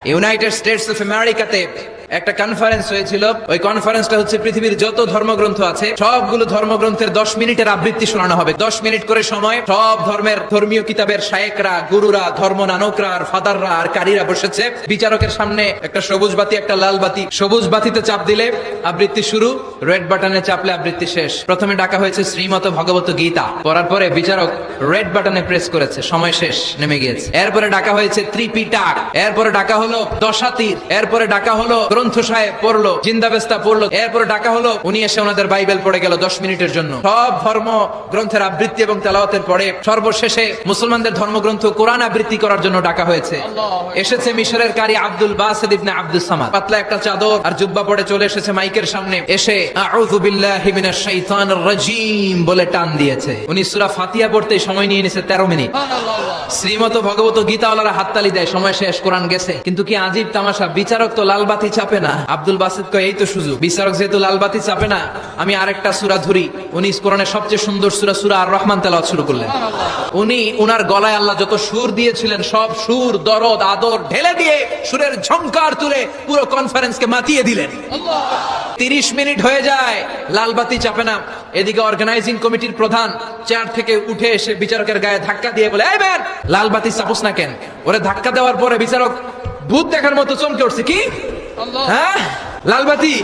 United states of আমেরিকাতে একটা conference হয়েছিল। ওই কনফারেন্সটা হচ্ছে পৃথিবীর যত ধর্মগ্রন্থ আছে সবগুলো ধর্মগ্রন্থের 10 মিনিটের আবৃত্তি শোনানো হবে। 10 মিনিট করে সময়। সব ধর্মের ধর্মীয় কিতাবের শায়েকরা, গুরুরা, ধর্ম নানকরা আর ফাদাররা আর কারীরা বসেছে। বিচারকের সামনে একটা সবুজ বাতি, একটা লাল বাতি। সবুজ বাতিতে চাপ দিলে আবৃত্তি শুরু, রেড বাটনে চাপলে আবৃত্তি শেষ। প্রথমে ডাকা হয়েছে শ্রীমত ভগবত গীতা, পড়ার পরে বিচারক রেড বাটনে প্রেস করেছে, সময় শেষ, নেমে গিয়েছে। এরপরে ডাকা হয়েছে ত্রিপিটক, এরপরে ডাকা হলো দশাতীর, এরপরে ডাকা হলো গ্রন্থ সাহেব পড়লো, জিন্দাবেস্তা পড়লো, এরপরে ডাকা হলো উনি এসে ওনাদের বাইবেল পড়ে গেল 10 মিনিটের জন্য। সব ধর্ম গ্রন্থের আবৃত্তি এবং তেলাওয়াতের পরে সর্বশেষে মুসলমানদের ধর্মগ্রন্থ কোরআন আবৃত্তি করার জন্য ডাকা হয়েছে। এসেছে মিশরের কারি আব্দুল বাসিত ইবনে আব্দুস সামাদ, পাতলা একটা চাদর আর জুব্বা পরে চলে এসেছে মাইকের সামনে। এসে আউযু বিল্লাহি মিনাশ শাইতানির রাজীম বলে টান দিয়েছে। উনি সূরা ফাতিহা পড়তে সময় নিয়ে নিয়েছে 13 মিনিট। শ্রীমত ভগবত গীতাওয়ালারা হাততালি দেয়, সময় শেষ, কোরআন গেছে। কিন্তু কি আজীব তামাশা, বিচারক তো লাল বাতি চাপে না। আব্দুল বাসিত কয় এই তো সুযোগ, বিচারক যেহেতু লাল বাতি চাপে না, আমি আরেকটা সূরা ধরি। উনি কোরআনের সবচেয়ে সুন্দর সূরা আর রহমান তেলাওয়াত শুরু করলেন। উনি উনার গলায় আল্লাহ যত সুর দিয়েছিলেন সব সুর, দরদ, আদর ঢেলে দিয়ে সুরের ঝংকার তুলে পুরো কনফারেন্সকে মাতিয়ে দিলেন। 30 মিনিট হয়ে যায়, লাল বাতি চাপে না। এদিকে অর্গানাইজিং কমিটির প্রধান চেয়ার থেকে উঠে এসে বিচারকের গায়ে ধাক্কা দিয়ে বলে, এই ম্যান, লাল বাতি চাপোস না কেন? ওরে ধাক্কা দেওয়ার পরে বিচারক ভূত দেখার মতো চমকে উঠছে। কি? হ্যাঁ, লাল বাতি।